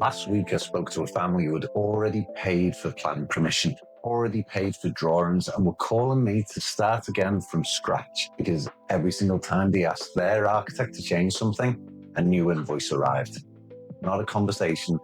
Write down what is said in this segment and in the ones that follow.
Last week, I spoke to a family who had already paid for planning permission, already paid for drawings, and were calling me to start again from scratch because every single time they asked their architect to change something, a new invoice arrived. Not a conversation,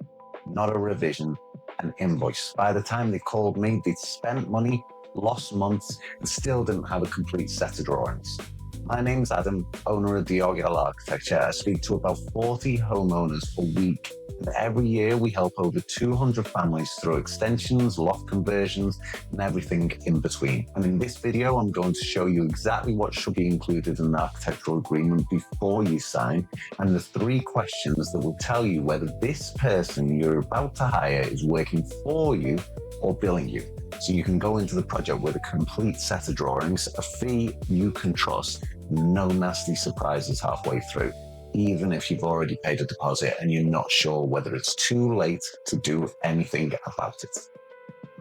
not a revision, an invoice. By the time they called me, they'd spent money, lost months, and still didn't have a complete set of drawings. My name's Adam, owner of Diogel Architecture. I speak to about 40 homeowners a week. And every year we help over 200 families through extensions, loft conversions, and everything in between. And in this video, I'm going to show you exactly what should be included in an architectural agreement before you sign, and the 3 questions that will tell you whether this person you're about to hire is working for you or billing you. So you can go into the project with a complete set of drawings, a fee you can trust, no nasty surprises halfway through, even if you've already paid a deposit and you're not sure whether it's too late to do anything about it.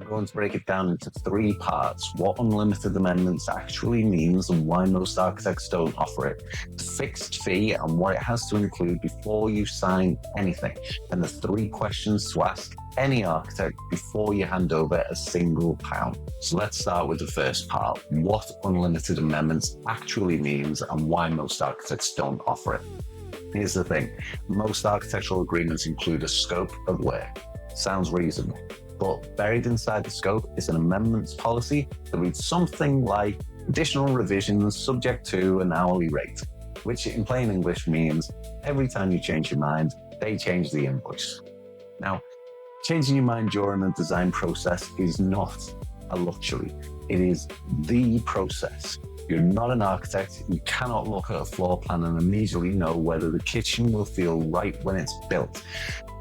I'm going to break it down into 3 parts: what unlimited amendments actually means and why most architects don't offer it, the fixed fee and what it has to include before you sign anything, and the 3 questions to ask any architect before you hand over a single pound. So let's start with the first part: what unlimited amendments actually means and why most architects don't offer it. Here's the thing: most architectural agreements include a scope of work. Sounds reasonable. But buried inside the scope is an amendments policy that reads something like additional revisions subject to an hourly rate, which in plain English means every time you change your mind, they change the invoice. Now, changing your mind during the design process is not a luxury. It is the process. You're not an architect. You cannot look at a floor plan and immediately know whether the kitchen will feel right when it's built.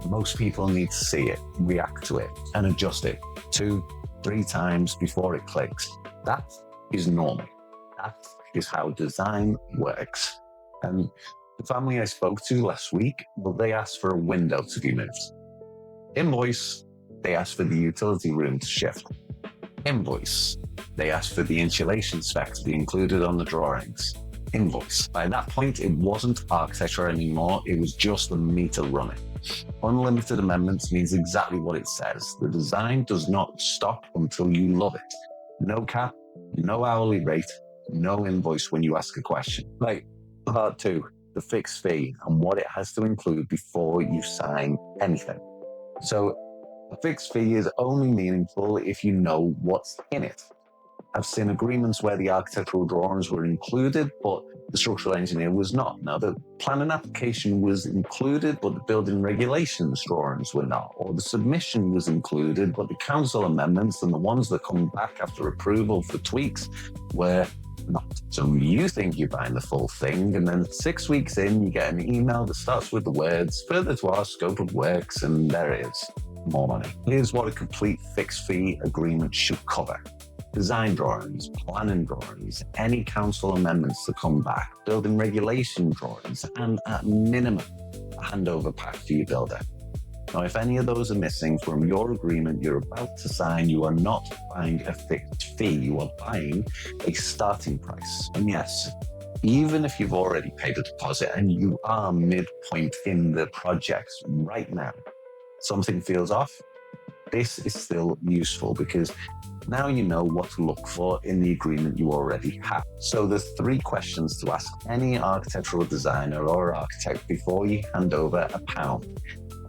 Most people need to see it, react to it, and adjust it 2-3 times before it clicks. That is normal. That is how design works. And the family I spoke to last week, well, they asked for a window to be moved. Invoice, they asked for the utility room to shift. Invoice, they asked for the insulation spec to be included on the drawings. Invoice. By that point, it wasn't architecture anymore, it was just the meter running. Unlimited amendments means exactly what it says. The design does not stop until you love it. No cap, no hourly rate, no invoice when you ask a question. Right, part 2, the fixed fee and what it has to include before you sign anything. So a fixed fee is only meaningful if you know what's in it. I've seen agreements where the architectural drawings were included, but the structural engineer was not. Now, the planning application was included, but the building regulations drawings were not. Or the submission was included, but the council amendments and the ones that come back after approval for tweaks were not. So you think you're buying the full thing, and then 6 weeks in, you get an email that starts with the words, "Further to our scope of works," and there it is, more money. Here's what a complete fixed fee agreement should cover: design drawings, planning drawings, any council amendments that come back, building regulation drawings, and at minimum, a handover pack for your builder. Now, if any of those are missing from your agreement you're about to sign, you are not buying a fixed fee, you are buying a starting price. And yes, even if you've already paid a deposit and you are midpoint in the project right now, something feels off, this is still useful because now you know what to look for in the agreement you already have. So there's 3 questions to ask any architectural designer or architect before you hand over a pound.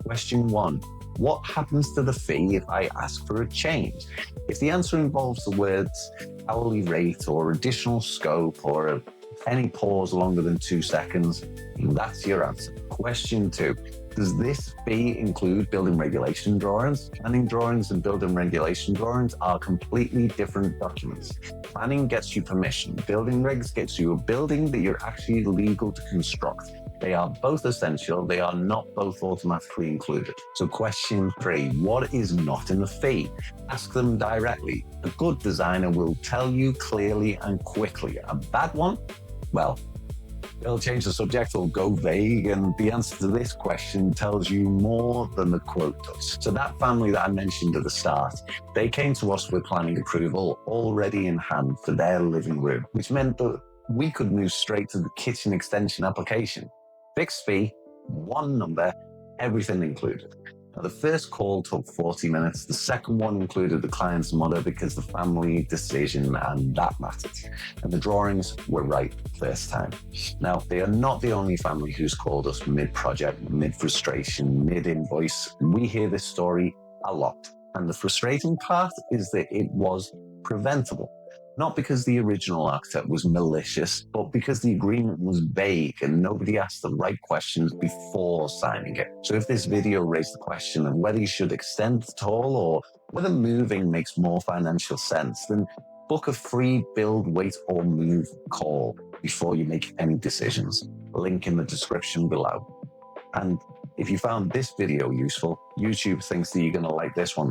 Question 1, what happens to the fee if I ask for a change? If the answer involves the words hourly rate or additional scope or any pause longer than 2 seconds, that's your answer. Question 2, does this fee include building regulation drawings? Planning drawings and building regulation drawings are completely different documents. Planning gets you permission. Building regs gets you a building that you're actually legal to construct. They are both essential. They are not both automatically included. So question 3, what is not in the fee? Ask them directly. A good designer will tell you clearly and quickly. A bad one? Well, they'll change the subject or go vague, and the answer to this question tells you more than the quote does. So that family that I mentioned at the start, they came to us with planning approval already in hand for their living room, which meant that we could move straight to the kitchen extension application. Fixed fee, one number, everything included. Now, the first call took 40 minutes. The second one included the client's mother because the family decision and that mattered. And the drawings were right first time. Now, they are not the only family who's called us mid-project, mid-frustration, mid-invoice. We hear this story a lot. And the frustrating part is that it was preventable. Not because the original architect was malicious, but because the agreement was vague and nobody asked the right questions before signing it. So if this video raised the question of whether you should extend at all or whether moving makes more financial sense, then book a free build, wait, or move call before you make any decisions. Link in the description below. And if you found this video useful, YouTube thinks that you're going to like this one.